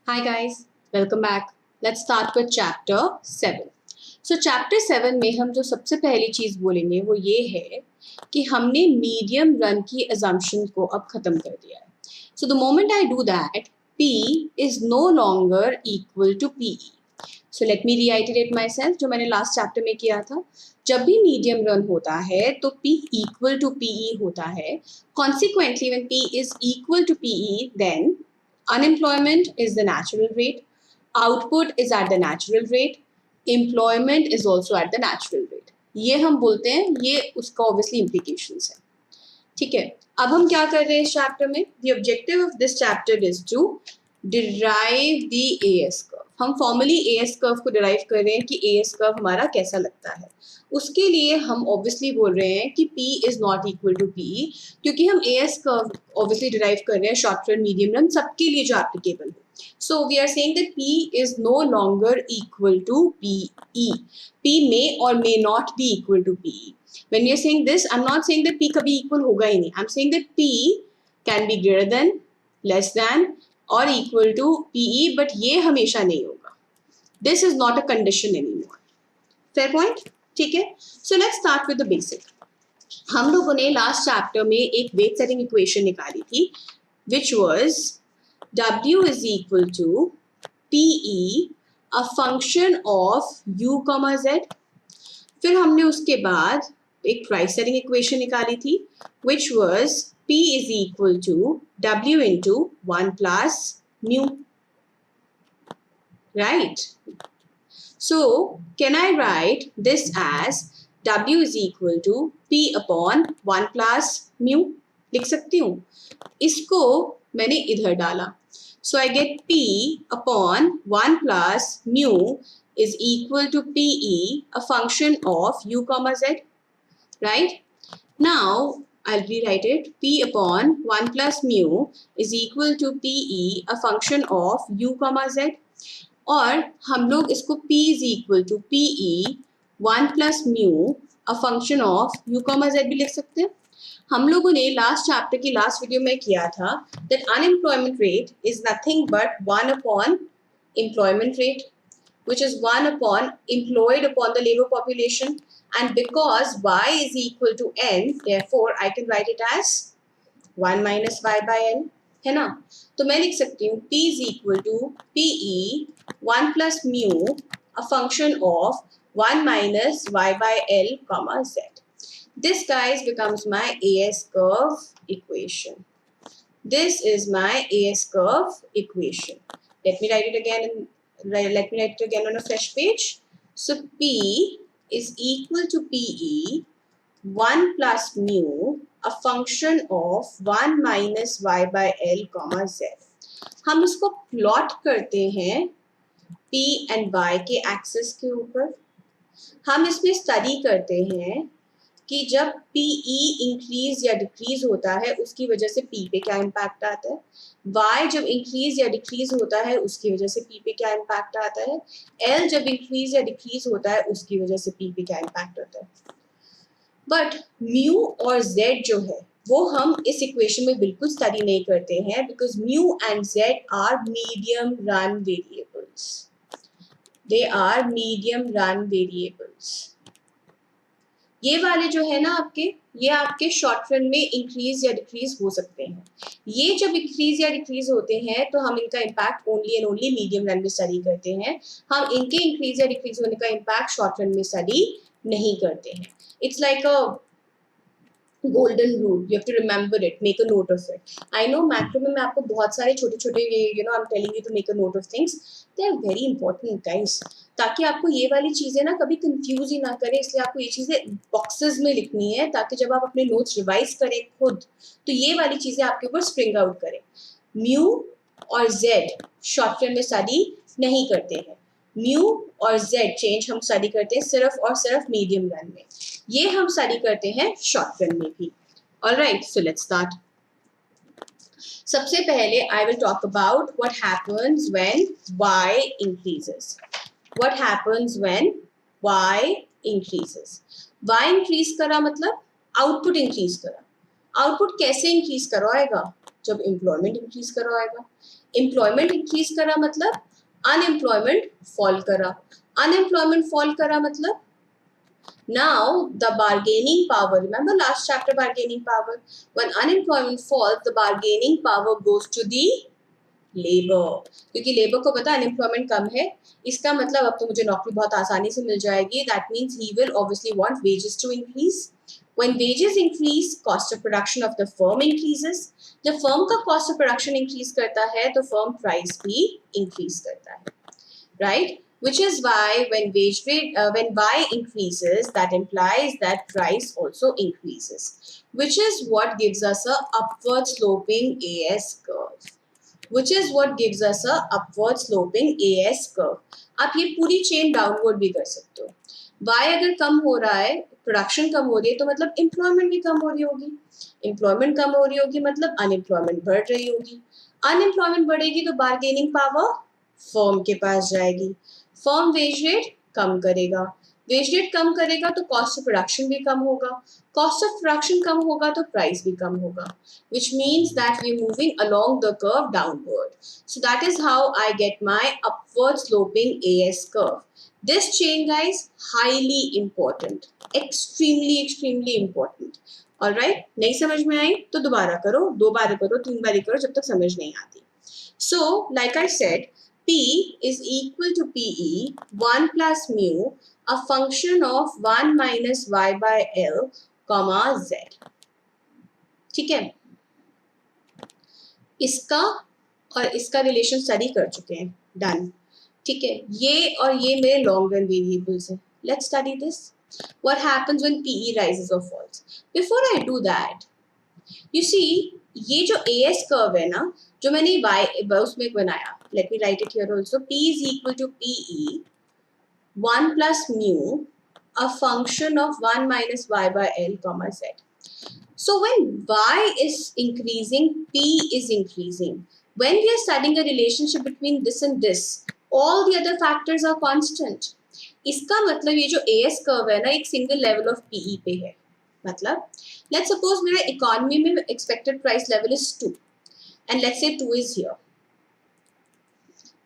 Hi guys, welcome back. Let's start with chapter 7. So chapter 7 में हम जो सबसे पहली चीज़ बोलेंगे वो ये है कि हमने मीडियम रन की assumption को अब ख़त्म कर दिया है. So the moment I do that, P is no longer equal to PE. So let me reiterate myself जो मैंने last chapter में किया था. जब भी मीडियम रन होता है तो P equal to PE होता है. Consequently, when P is equal to PE, then unemployment is the natural rate, output is at the natural rate, employment is also at the natural rate. ये हम बोलते हैं, ये उसका obviously implications है. ठीक है, अब हम क्या कर रहे हैं इस चैप्टर में? The objective of this chapter is to derive the AS curve. हम फॉर्मली AS कर्व को डिराइव कर रहे हैं कि AS कर्व हमारा कैसा लगता है. उसके लिए हम ऑब्वियसली बोल रहे हैं कि P is not equal to PE, क्योंकि हम AS कर्व ऑब्वियसली डिराइव कर रहे हैं शॉर्ट रन, मीडियम रन, सबके लिए जो एप्लीकेबल हो. So we are saying that P is no longer equal to PE. P may or may not be equal to PE. When we are saying this, I'm not saying that P कभी equal होगा ही नहीं. I'm saying that P can be greater than, less than or equal to PE, but ये हमेशा नहीं होगा. This is not a condition anymore. Fair point? ठीक है. So let's start with the basic. हम लोगों ने last chapter में एक weight setting equation निकाली थी, which was W is equal to PE, a function of U, Z. फिर हमने उसके बाद एक price setting equation निकाली थी, which was P is equal to W into 1 plus mu. Right? So, can I write this as W is equal to P upon 1 plus mu? लिख सकती हूँ. इसको मैंने इधर डाला. So, I get P upon 1 plus mu is equal to PE, a function of U, Z. Right? Now, I'll rewrite it. P upon 1 plus mu is equal to PE, a function of U, Z. और हम लोग इसको P is equal to PE 1 plus mu, a function of U, Z भी लिख सकते हैं. हम लोगों ने लास्ट चैप्टर की लास्ट वीडियो में किया था that unemployment rate is nothing but 1 upon employment rate, which is 1 upon employed upon the labor population. And because y is equal to n, therefore I can write it as 1 minus y by n, है ना. तो मैं लिख सकती हूँ P is equal to PE 1 plus mu, a function of 1 minus y by L, z. This, guys, becomes my AS curve equation. This is my AS curve equation. Let me write it again. Let me write it again on a fresh page. So P is equal to PE 1 plus mu, a function of 1 minus y by L, z. हम इसको plot करते हैं P and Y के axis के ऊपर. हम इसमें study करते हैं कि जब PE इंक्रीज या डिक्रीज होता है उसकी वजह से P पे क्या इम्पैक्ट आता है. Y जब इंक्रीज या डिक्रीज होता है उसकी वजह से P पे क्या इम्पैक्ट आता है. L जब इंक्रीज या डिक्रीज होता है उसकी वजह से P पे क्या इम्पैक्ट होता है. बट म्यू और z जो है वो हम इस इक्वेशन में बिल्कुल स्टडी नहीं करते हैं, because mu and z are medium run variables. They are medium run variables. ये वाले जो है ना आपके, ये आपके शॉर्ट रन में इंक्रीज या डिक्रीज हो सकते हैं. ये जब इंक्रीज या डिक्रीज होते हैं तो हम इनका impact only and only medium run में स्टडी करते हैं. हम इनके इंक्रीज या डिक्रीज होने का इम्पैक्ट शॉर्ट रन में स्टडी नहीं करते हैं. It's like a golden rule. You have to remember it. Make a note of it. I know macro में मैं आपको बहुत सारे छोटे-छोटे I'm telling you to make a note of things. They are very important, guys. ताकि आपको ये वाली चीजें ना कभी कंफ्यूज ही ना करें, इसलिए आपको ये चीजें बॉक्सेस में लिखनी है ताकि जब आप अपने नोट्स रिवाइज करें खुद तो ये वाली चीजें आपके ऊपर स्प्रिंग आउट करें. म्यू और जेड शॉर्ट रन में स्टडी नहीं करते हैं. म्यू और जेड चेंज हम स्टडी करते हैं सिर्फ और सिर्फ मीडियम रन में. ये हम स्टडी करते हैं शॉर्ट रन में भी. Alright, so let's start. सबसे पहले I will talk about what happens when y increases. What happens when y increases. y increase करा मतलब आउटपुट इंक्रीज करा. आउटपुट कैसे इंक्रीज करवाएगा? जब एम्प्लॉयमेंट इंक्रीज करवाएगा. एम्प्लॉयमेंट इंक्रीज करा मतलब अनएम्प्लॉयमेंट फॉल करा, अनएम्प्लॉयमेंट फॉल करा मतलब now the bargaining power, remember last chapter bargaining power, when unemployment falls the bargaining power goes to the labour, क्योंकि लेबर को पता अनएम्प्लॉयमेंट कम है, इसका मतलब अब तो मुझे नौकरी बहुत आसानी से मिल जाएगी. That means he will obviously want wages to increase. When wages increase cost of production of the firm increases. जब फर्म का कॉस्ट ऑफ प्रोडक्शन इंक्रीज करता है तो फर्म प्राइस भी इंक्रीज करता है, right? Which is why when when Y increases, that implies that price also increases, which is what gives us a upward sloping AS curve. Which is what gives us a upward sloping AS curve. आप ये पूरी chain downward भी कर सकते हो. Y अगर कम हो रहा है, प्रोडक्शन कम हो रही है, तो मतलब एम्प्लॉयमेंट भी कम हो रही होगी. एम्प्लॉयमेंट कम हो रही होगी मतलब अनएम्प्लॉयमेंट बढ़ रही होगी. अनएम्प्लॉयमेंट बढ़ेगी तो बार्गेनिंग पावर फर्म के पास जाएगी. फर्म वेज रेट कम करेगा, वेज रेट कम करेगा तो कॉस्ट ऑफ प्रोडक्शन भी कम होगा, कॉस्ट ऑफ प्रोडक्शन कम होगा तो प्राइस भी कम होगा, which means that we are moving along the curve downward. So that is how I get my upward sloping AS curve. This chain, guys, highly important, extremely important. Alright, नहीं समझ में आई तो दोबारा करो, 2 बार करो, 3 बार करो, जब तक समझ नहीं आती. So like I said, P is equal to PE 1 plus mu, a function of 1 minus y by L, comma z. ठीक है, इसका और इसका रिलेशन स्टडी कर चुके हैं, डन. ठीक है, ये और ये मेरे लॉन्ग रन वेरिएबल्स हैं. Let's study this. What happens when PE rises और falls. Before I do that, you see ये जो AS कर्व है ना, जो मैंने y उसमें बनाया, let me write it here also. P is equal to PE 1 plus mu, a function of 1 minus y by L, comma z. So when y is increasing, P is increasing. When we are studying a relationship between this and this, all the other factors are constant. इसका मतलब ये जो AS curve है ना, एक single level of PE पे है. मतलब let's suppose मेरा इकोनॉमी में expected price level is 2 and let's say 2 is here.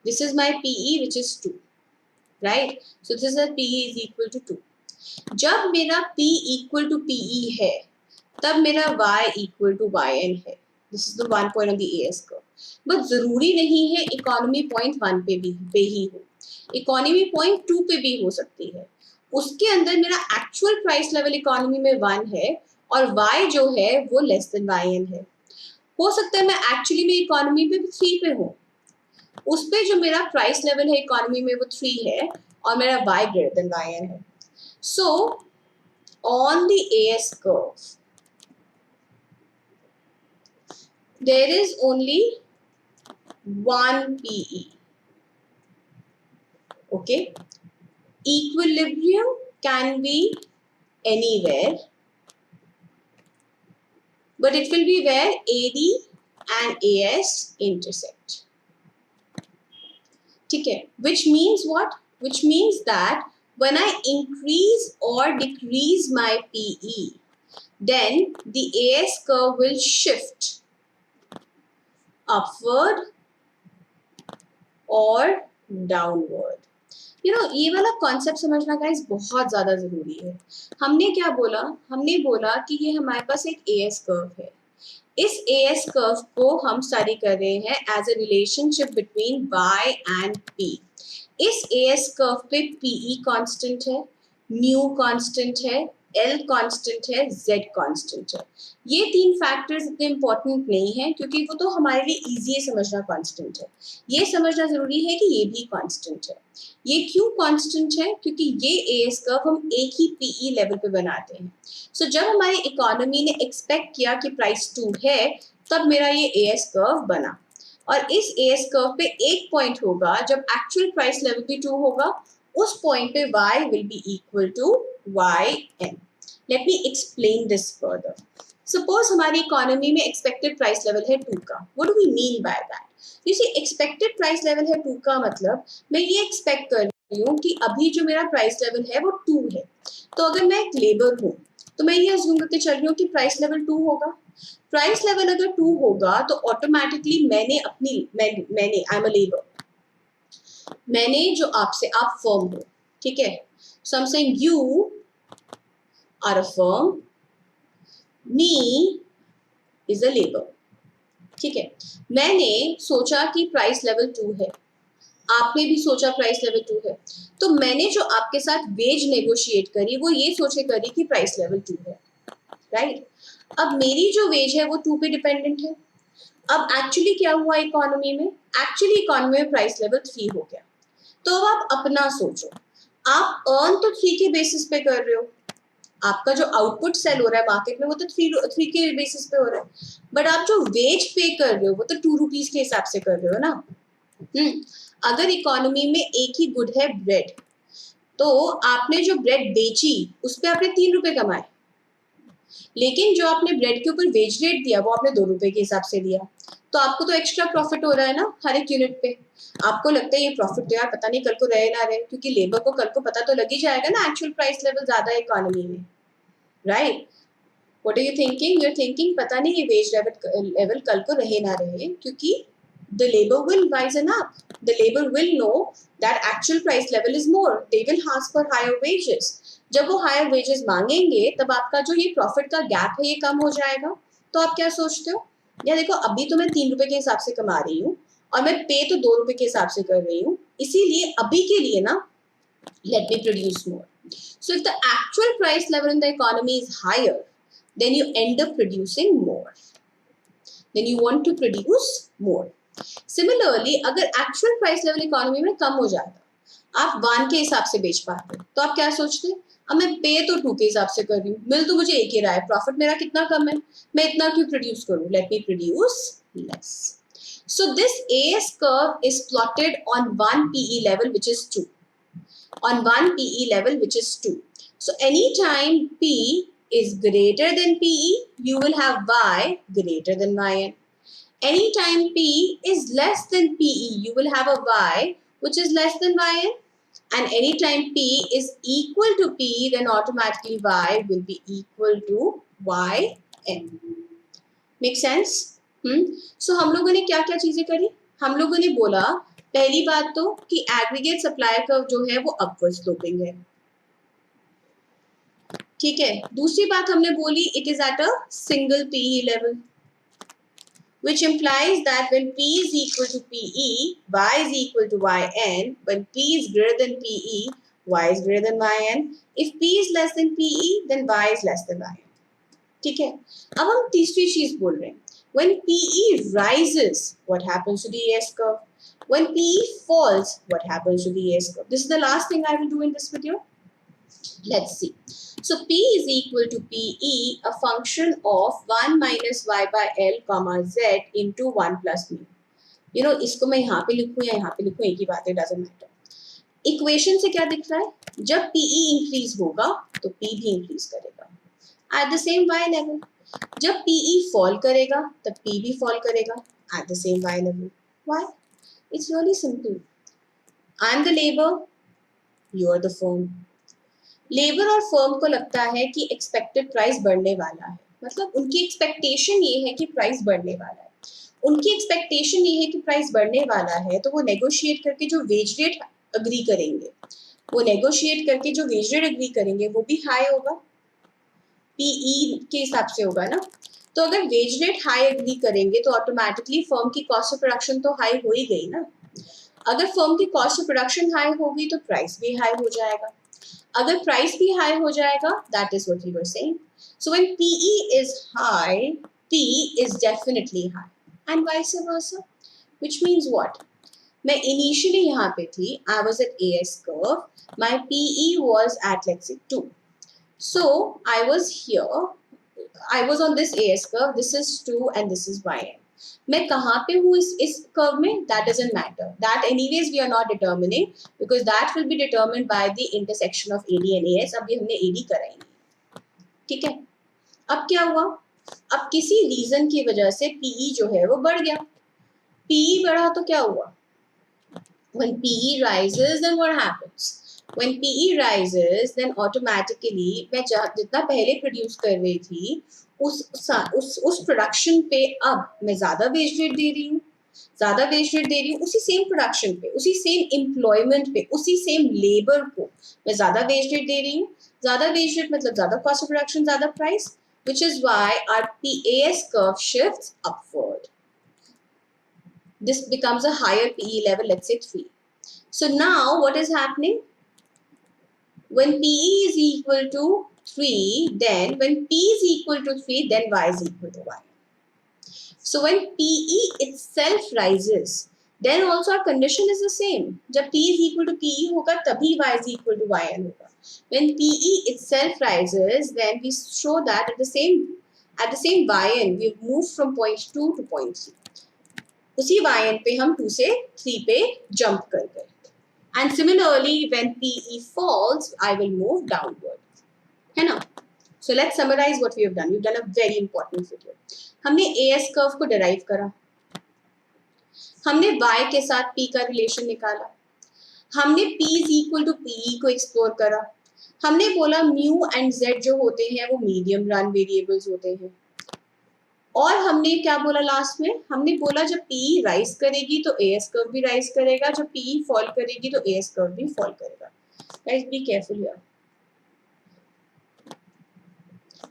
This is my PE which is 2, right? So this is a PE is equal to 2. जब मेरा P equal to PE है, तब मेरा Y equal to YN है. This is the 1 point of the AS curve. But जरूरी नहीं है economy point 1 पे ही हो, इकोनॉमी पॉइंट 2 पे भी हो सकती है. उसके अंदर मेरा एक्चुअल प्राइस लेवल इकोनॉमी में 1 है और Y जो है वो लेस देन YN है. हो सकता है मैं एक्चुअली में इकोनॉमी पे 3 पे हूँ, उस पे जो मेरा प्राइस लेवल है इकोनॉमी में वो 3 है और मेरा Y ग्रेटर देन YN है. So on the AS curve there is only one PE. Okay, equilibrium can be anywhere, but it will be where AD and AS intersect. ठीक है, which means what? Which means that when I increase or decrease my PE, then the AS curve will shift upward or downward. You know, ये वाला concept समझना guys बहुत ज़्यादा ज़रूरी है. हमने क्या बोला? हमने बोला कि ये हमारे पास एक AS कर्व है. इस AS कर्व को हम स्टडी कर रहे हैं as a relationship between Y and P. इस AS कर्व पे PE कांस्टेंट है, म्यू कांस्टेंट है, L कांस्टेंट है, Z कांस्टेंट है. ये 3 फैक्टर्स इतने इंपॉर्टेंट नहीं है क्योंकि वो तो हमारे लिए इजी है समझना कांस्टेंट है. ये समझना जरूरी है कि ये भी कांस्टेंट है. ये क्यों कांस्टेंट है? क्योंकि ये AS कर्व हम एक ही PE लेवल पे बनाते हैं. सो जब हमारी इकोनॉमी ने एक्सपेक्ट किया कि प्राइस 2 है, तब मेरा ये AS कर्व बना. और इस AS कर्व पे एक पॉइंट होगा जब एक्चुअल प्राइस लेवल भी 2 होगा, उस पॉइंट पे Y will be equal to YN. Let me explain this further. Suppose हमारी इकोनॉमी में एक्सपेक्टेड प्राइस लेवल है 2 का. What do we mean by that? You see, expected price level है 2 का मतलब मैं ये एक्सपेक्ट कर रही हूँ कि अभी जो मेरा प्राइस लेवल है वो 2 है. तो अगर मैं एक लेबर हूँ तो मैं ये अज्यूम करके चल रही हूँ कि प्राइस लेवल 2 होगा. प्राइस लेवल अगर 2 होगा तो ऑटोमेटिकली मैंने आई एम अ लेबर, मैंने जो आपसे, आप फर्म हो, ठीक है, so I am saying you are a firm, me is a labour, ठीक है। मैंने सोचा कि प्राइस लेवल 2 है, आपने भी सोचा प्राइस लेवल 2 है, तो मैंने जो आपके साथ वेज नेगोशिएट करी वो ये सोच के करी कि प्राइस लेवल 2 है, राइट। अब मेरी जो वेज है वो 2 पे डिपेंडेंट है। अब एक्चुअली क्या हुआ इकोनॉमी में, एक्चुअली इकोनॉमी में प्राइस लेवल 3 हो गया। तो अब आप अपना सोचो, आप अर्न तो 3 के बेसिस पे कर रहे हो, आपका जो आउटपुट सेल हो रहा है मार्केट में वो तो 3 के बेसिस पे हो रहा है, बट आप जो वेज पे कर रहे हो वो तो 2 रुपीज के हिसाब से कर रहे हो ना। अगर इकोनॉमी में एक ही गुड है ब्रेड, तो आपने जो ब्रेड बेची उस पर आपने 3 रुपए कमाए, लेकिन जो आपने ब्रेड के ऊपर वेज रेट दिया वो आपने 2 रुपए के हिसाब से दिया, तो आपको तो एक्स्ट्रा प्रॉफिट हो रहा है ना हर एक यूनिट पे। आपको लगता है ये प्रॉफिट तो यार पता नहीं कल को रहे ना रहे, क्योंकि लेबर को कल को पता तो लग ही जाएगा ना एक्चुअल प्राइस लेवल ज्यादा है इकोनॉमी में, right. What are you thinking, you are thinking पता नहीं ये वेज लेवल कल को रहे ना रहे, क्योंकि the labor will rise up, the labor will know that actual price level is more, they will ask for higher wages। जब वो हायर वेजेस मांगेंगे तब आपका जो ये प्रॉफिट का गैप है ये कम हो जाएगा। तो आप क्या सोचते हो, या देखो अभी तो मैं 3 रुपए के हिसाब से कमा रही हूँ और मैं पे तो 2 रुपए के हिसाब से कर रही हूँ, इसीलिए अभी के लिए ना let me produce more। So if the actual price level in the economy is higher, then you end up producing more, then you want to produce more। Similarly अगर एक्चुअल प्राइस लेवल इकोनॉमी में कम हो जाता, आप 1 के हिसाब से बेच पाते, तो आप क्या सोचते, अब मैं पे तो 2 के हिसाब से कर रही हूँ, मिल तो मुझे एक ही रहा है, प्रॉफिट मेरा कितना कम है, मैं इतना क्यों प्रोड्यूस करूँ, let me produce less. So this AS curve is plotted on one PE level which is 2, on one PE level which is 2। So anytime P is greater than PE, you will have Y greater than YN। Anytime P is less than PE, you will have a Y which is less than YN, and anytime P is equal to PE, then automatically Y will be equal to YN। Make sense? So हम लोगों ने क्या क्या चीजें करी, हम लोगों ने बोला पहली बात तो कि एग्रीगेट सप्लाई कर्व जो है वो अपवर्ड स्लोपिंग है, ठीक है। दूसरी बात हमने बोली it is at a single PE level, which implies that when P is equal to PE, Y is equal to YN, when P is greater than PE, Y is greater than YN, if P is less than PE, then Y is less than YN, ठीक है। अब हम तीसरी चीज बोल रहे हैं, when PE rises, what happens to the AS curve? When PE falls, what happens to the AS curve? This is the last thing I will do in this video. Let's see. So P is equal to PE, a function of 1 minus Y by L comma Z into 1 plus mu। You know, इसको मैं यहाँ पे लिखूँ या यहाँ पे लिखूँ एक ही बात है, doesn't matter। इक्वेशन से क्या दिख रहा है, जब PE इंक्रीज होगा तो P भी इंक्रीज करेगा at the same Y level। जब PE फॉल करेगा तब P भी फॉल करेगा at the same Y level। Why? It's really simple। I am the labor, you are the firm। Labour और फर्म को लगता है कि एक्सपेक्टेड प्राइस बढ़ने वाला है, मतलब उनकी एक्सपेक्टेशन ये है कि प्राइस बढ़ने वाला है, उनकी एक्सपेक्टेशन ये है कि प्राइस बढ़ने वाला है, तो वो नेगोशिएट करके जो वेज रेट अग्री करेंगे, वो नेगोशिएट करके जो वेज रेट अग्री करेंगे वो भी हाई होगा, पीई के हिसाब से होगा ना। तो अगर वेज रेट हाई अग्री करेंगे तो ऑटोमेटिकली फर्म की कॉस्ट ऑफ प्रोडक्शन तो हाई हो ही गई ना। अगर फर्म की कॉस्ट ऑफ प्रोडक्शन हाई होगी तो प्राइस भी हाई हो जाएगा, अगर प्राइस भी हाई हो जाएगा, that is what we were saying. So when PE is high, P is definitely high and vice versa, which means what, मैं इनिशियली यहाँ पे थी, I was at AS curve, my PE was at let's say 2, so I was here, I was on this AS curve, this is 2 and this is YN। मैं कहाँ पे हूँ इस curve में, that doesn't matter, that anyways we are not determining because that will be determined by the intersection of AD and AS। अभी हमने AD कराई, ठीक है। अब क्या हुआ, अब किसी रीजन की वजह से PE जो है वो बढ़ गया, PE बढ़ा तो क्या हुआ, when PE rises then what happens, when PE rises then automatically मैं जितना पहले प्रोड्यूस कर रही थी उस प्रोडक्शन पे अब मैं ज्यादा वेज रेट दे रही हूँ, उसी सेम प्रोडक्शन पे, उसी सेम एम्प्लॉयमेंट पे, उसी सेम लेबर को मैं ज्यादा वेज रेट दे रही हूँ। ज्यादा वेज रेट मतलब ज्यादा कॉस्ट ऑफ प्रोडक्शन, ज्यादा price, which is why our PAS curve shifts upward. This becomes a higher PE level, let's say 3. So now what is happening? When PE is equal to 3, then when P is equal to 3, then Y is equal to Y. So when PE itself rises, then also our condition is the same. जब P is equal to PE होगा तभी Y is equal to YN होगा. When PE itself rises, then we show that at the same YN we've moved from point 2 to point 3. उसी YN पे हम 2 से 3 पे jump कर गए. And similarly, when PE falls, I will move downward. है ना? So let's summarize what we have done. We've done a very important video. हमने AS कर्व को derive करा, हमने Y के साथ P का रिलेशन निकाला, हमने P is equal to PE को एक्सप्लोर करा, हमने बोला म्यू एंड Z जो होते हैं वो मीडियम रन वेरिएबल्स होते हैं, और हमने क्या बोला लास्ट में? हमने बोला जब PE राइज करेगी तो AS कर्व भी राइज करेगा, जब PE फॉल करेगी तो AS कर्व भी फॉल करेगा. Guys be careful here.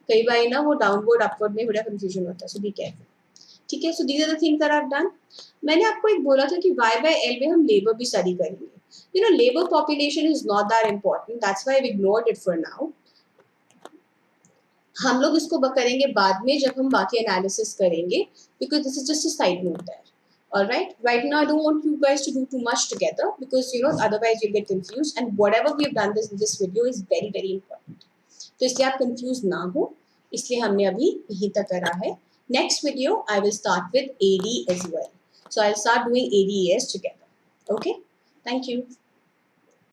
कई बार ना वो डाउनवर्ड अपवर्ड में बड़ा कंफ्यूजन होता है, सो बी केयरफुल. ठीक है, so these are the things that I have done. मैंने आपको एक बोला था कि Y/L में हम लेबर भी स्टडी करेंगे. You know labour population is not that important, that's why we ignored it for now. हम लोग इसको करेंगे बाद में जब हम बाकी एनालिसिस करेंगे, because this is just a side note there. Alright, right now I don't want you guys to do too much together because you know otherwise you'll get confused, and whatever we have done this video is very very important. तो इसलिए आप confused ना हो, इसलिए हमने अभी यहीं तक करा है. Next video I will start with AD as well. So I'll start doing ADAS together. Okay, thank you.